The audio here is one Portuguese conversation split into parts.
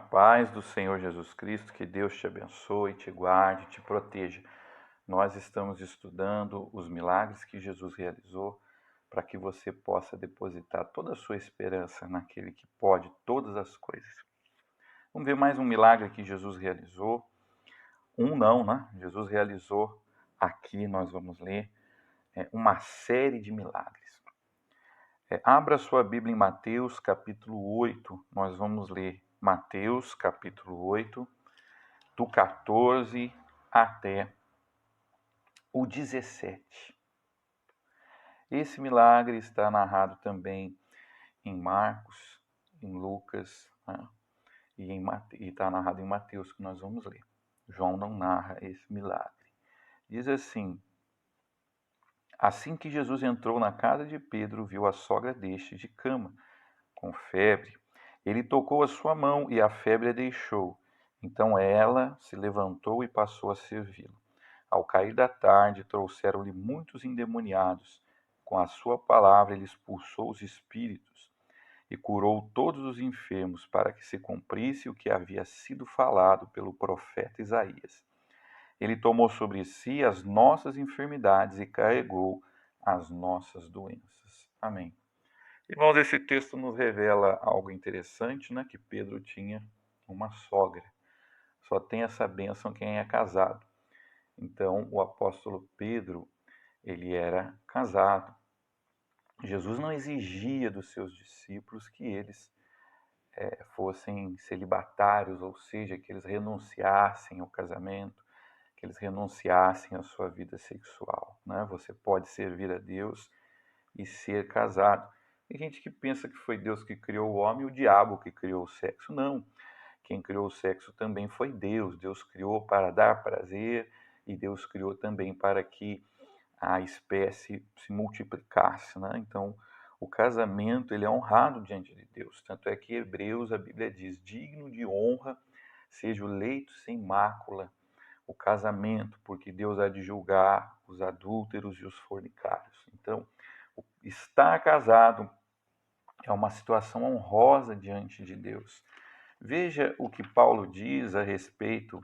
paz do Senhor Jesus Cristo, que Deus te abençoe, te guarde, te proteja. Nós estamos estudando os milagres que Jesus realizou para que você possa depositar toda a sua esperança naquele que pode todas as coisas. Vamos ver mais um milagre que Jesus realizou. Um não, né? Jesus realizou aqui, nós vamos ler, uma série de milagres. Abra sua Bíblia em Mateus capítulo 8, nós vamos ler Mateus capítulo 8, do 14 até o 17. Esse milagre está narrado também em Marcos, em Lucas, né? E está narrado em Mateus, que nós vamos ler. João não narra esse milagre. Diz assim que Jesus entrou na casa de Pedro, viu a sogra deste de cama, com febre. Ele tocou a sua mão e a febre a deixou. Então ela se levantou e passou a servi-lo. Ao cair da tarde, trouxeram-lhe muitos endemoniados. Com a sua palavra, ele expulsou os espíritos e curou todos os enfermos, para que se cumprisse o que havia sido falado pelo profeta Isaías. Ele tomou sobre si as nossas enfermidades e carregou as nossas doenças. Amém. Irmãos, esse texto nos revela algo interessante, né? Que Pedro tinha uma sogra. Só tem essa bênção quem é casado. Então, o apóstolo Pedro, ele era casado. Jesus não exigia dos seus discípulos que eles fossem celibatários, ou seja, que eles renunciassem ao casamento, que eles renunciassem à sua vida sexual, né? Você pode servir a Deus e ser casado. Tem gente que pensa que foi Deus que criou o homem e o diabo que criou o sexo. Não. Quem criou o sexo também foi Deus. Deus criou para dar prazer e Deus criou também para que a espécie se multiplicasse, né? Então, o casamento ele é honrado diante de Deus. Tanto é que em Hebreus a Bíblia diz: digno de honra seja o leito sem mácula, o casamento, porque Deus há de julgar os adúlteros e os fornicários. Então, estar casado é uma situação honrosa diante de Deus. Veja o que Paulo diz a respeito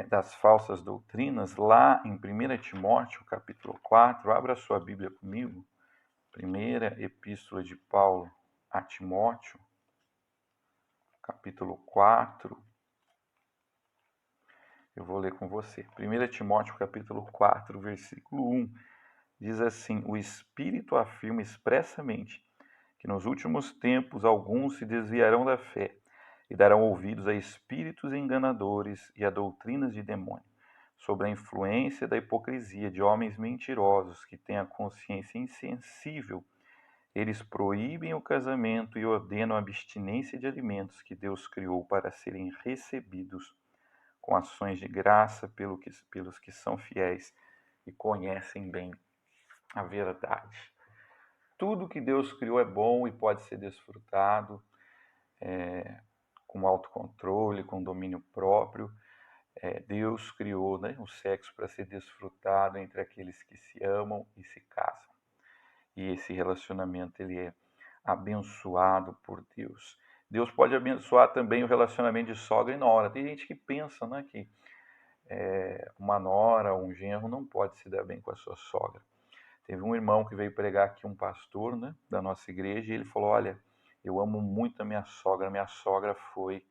das falsas doutrinas lá em 1 Timóteo, capítulo 4. Abra sua Bíblia comigo. Primeira Epístola de Paulo a Timóteo, capítulo 4. Eu vou ler com você. 1 Timóteo, capítulo 4, versículo 1. Diz assim: o Espírito afirma expressamente que nos últimos tempos alguns se desviarão da fé e darão ouvidos a espíritos enganadores e a doutrinas de demônio, sob a influência da hipocrisia de homens mentirosos que têm a consciência insensível. Eles proíbem o casamento e ordenam a abstinência de alimentos que Deus criou para serem recebidos com ações de graça pelos que são fiéis e conhecem bem a verdade. Tudo que Deus criou é bom e pode ser desfrutado com autocontrole, com domínio próprio. Deus criou, né, o sexo para ser desfrutado entre aqueles que se amam e se casam. E esse relacionamento ele é abençoado por Deus. Deus pode abençoar também o relacionamento de sogra e nora. Tem gente que pensa, né, que uma nora ou um genro não pode se dar bem com a sua sogra. Teve um irmão que veio pregar aqui, um pastor, né, da nossa igreja, e ele falou: olha, eu amo muito a minha sogra foi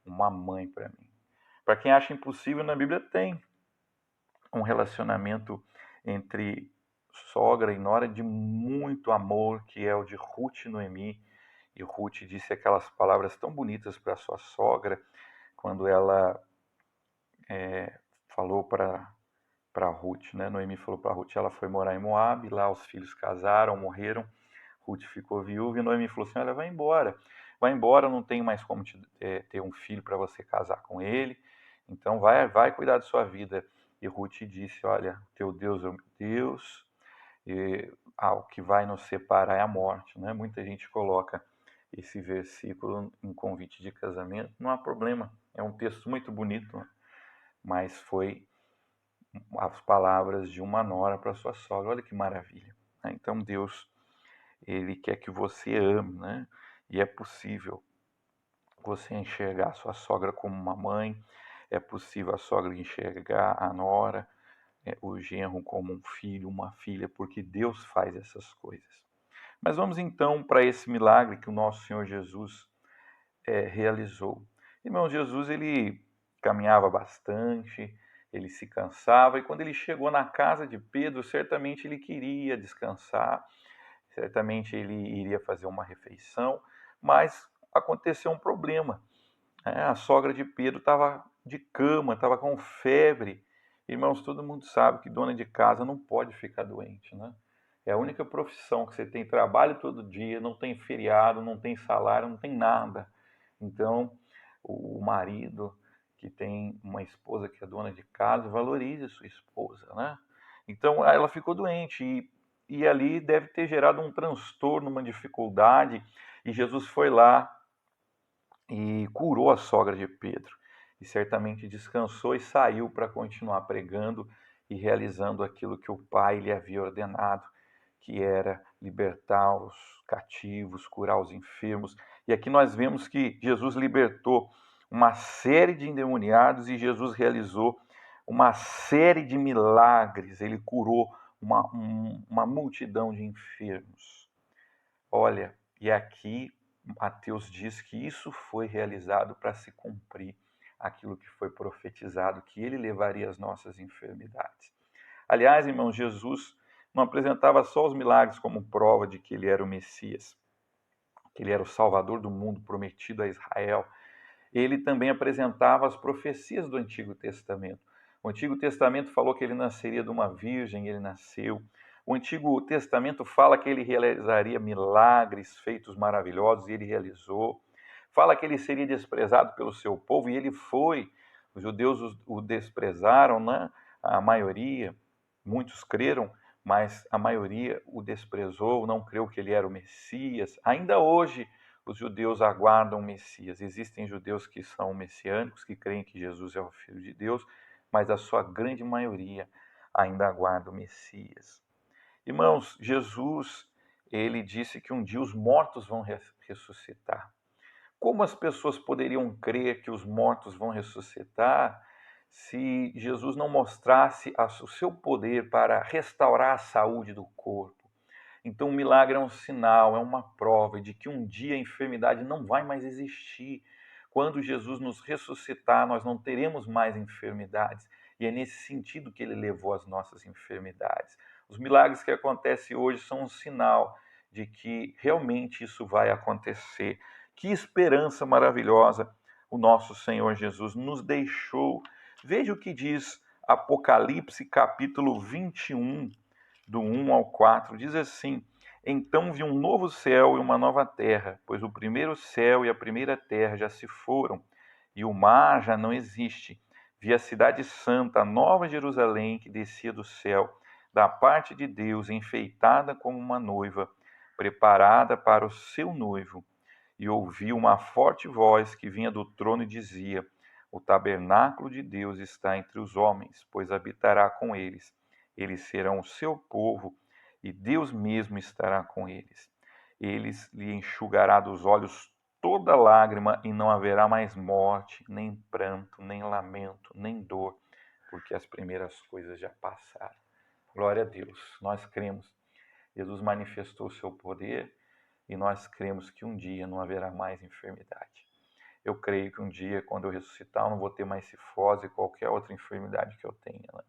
uma mãe para mim. Para quem acha impossível, na Bíblia tem um relacionamento entre sogra e nora de muito amor, que é o de Ruth e Noemi. E Ruth disse aquelas palavras tão bonitas para sua sogra, quando ela falou para Ruth, né? Noemi falou para Ruth, ela foi morar em Moab, lá os filhos casaram, morreram, Ruth ficou viúva e Noemi falou assim: olha, vai embora, não tenho mais como ter um filho para você casar com ele, então vai cuidar da sua vida. E Ruth disse: olha, teu Deus é o meu Deus, e o que vai nos separar é a morte, né? Muita gente coloca esse versículo em convite de casamento, não há problema, é um texto muito bonito, né? Mas foi as palavras de uma nora para sua sogra. Olha que maravilha, né? Então Deus, ele quer que você ame, né? E é possível você enxergar a sua sogra como uma mãe, é possível a sogra enxergar a nora, o genro como um filho, uma filha, porque Deus faz essas coisas. Mas vamos então para esse milagre que o nosso Senhor Jesus realizou. Irmão, Jesus ele caminhava bastante, ele se cansava, e quando ele chegou na casa de Pedro, certamente ele queria descansar, certamente ele iria fazer uma refeição, mas aconteceu um problema. A sogra de Pedro estava de cama, estava com febre. Irmãos, todo mundo sabe que dona de casa não pode ficar doente, né? É a única profissão que você tem trabalho todo dia, não tem feriado, não tem salário, não tem nada. Então, o marido que tem uma esposa que é dona de casa, valorize a sua esposa, né? Então, ela ficou doente e ali deve ter gerado um transtorno, uma dificuldade, e Jesus foi lá e curou a sogra de Pedro. E certamente descansou e saiu para continuar pregando e realizando aquilo que o Pai lhe havia ordenado, que era libertar os cativos, curar os enfermos. E aqui nós vemos que Jesus libertou uma série de endemoniados e Jesus realizou uma série de milagres. Ele curou uma multidão de enfermos. Olha, e aqui Mateus diz que isso foi realizado para se cumprir aquilo que foi profetizado, que ele levaria as nossas enfermidades. Aliás, irmãos, Jesus não apresentava só os milagres como prova de que ele era o Messias, que ele era o Salvador do mundo prometido a Israel. Ele também apresentava as profecias do Antigo Testamento. O Antigo Testamento falou que ele nasceria de uma virgem, ele nasceu. O Antigo Testamento fala que ele realizaria milagres, feitos maravilhosos, e ele realizou. Fala que ele seria desprezado pelo seu povo, e ele foi. Os judeus o desprezaram, né? A maioria, muitos creram, mas a maioria o desprezou, não creu que ele era o Messias. Ainda hoje, os judeus aguardam o Messias. Existem judeus que são messiânicos, que creem que Jesus é o Filho de Deus, mas a sua grande maioria ainda aguarda o Messias. Irmãos, Jesus, ele disse que um dia os mortos vão ressuscitar. Como as pessoas poderiam crer que os mortos vão ressuscitar se Jesus não mostrasse o seu poder para restaurar a saúde do corpo? Então, o milagre é um sinal, é uma prova de que um dia a enfermidade não vai mais existir. Quando Jesus nos ressuscitar, nós não teremos mais enfermidades. E é nesse sentido que ele levou as nossas enfermidades. Os milagres que acontecem hoje são um sinal de que realmente isso vai acontecer. Que esperança maravilhosa o nosso Senhor Jesus nos deixou. Veja o que diz Apocalipse capítulo 21, do 1 ao 4, diz assim: Então vi um novo céu e uma nova terra, pois o primeiro céu e a primeira terra já se foram, e o mar já não existe. Vi a cidade santa, a nova Jerusalém, que descia do céu, da parte de Deus, enfeitada como uma noiva, preparada para o seu noivo. E ouvi uma forte voz que vinha do trono e dizia: O tabernáculo de Deus está entre os homens, pois habitará com eles. Eles serão o seu povo, e Deus mesmo estará com eles. Eles lhe enxugará dos olhos toda lágrima, e não haverá mais morte, nem pranto, nem lamento, nem dor, porque as primeiras coisas já passaram. Glória a Deus. Nós cremos. Jesus manifestou o seu poder e nós cremos que um dia não haverá mais enfermidade. Eu creio que um dia, quando eu ressuscitar, eu não vou ter mais cifose e qualquer outra enfermidade que eu tenha, né?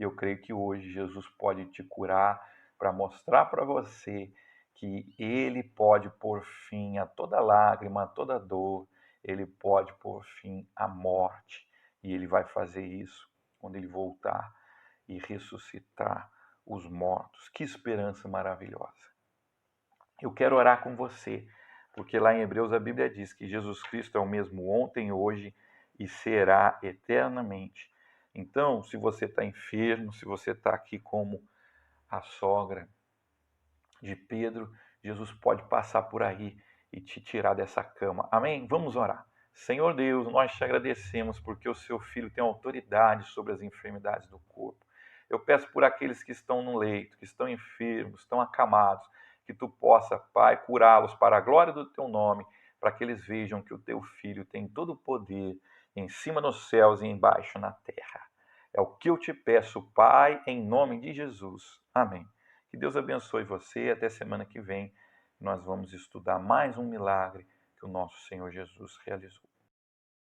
E eu creio que hoje Jesus pode te curar para mostrar para você que Ele pode pôr fim a toda lágrima, a toda dor, Ele pode pôr fim à morte. E Ele vai fazer isso quando Ele voltar e ressuscitar os mortos. Que esperança maravilhosa! Eu quero orar com você, porque lá em Hebreus a Bíblia diz que Jesus Cristo é o mesmo ontem, hoje e será eternamente. Então, se você está enfermo, se você está aqui como a sogra de Pedro, Jesus pode passar por aí e te tirar dessa cama. Amém? Vamos orar. Senhor Deus, nós te agradecemos porque o seu Filho tem autoridade sobre as enfermidades do corpo. Eu peço por aqueles que estão no leito, que estão enfermos, estão acamados, que tu possa, Pai, curá-los para a glória do teu nome, para que eles vejam que o teu Filho tem todo o poder em cima nos céus e embaixo na terra. É o que eu te peço, Pai, em nome de Jesus. Amém. Que Deus abençoe você. Até semana que vem nós vamos estudar mais um milagre que o nosso Senhor Jesus realizou.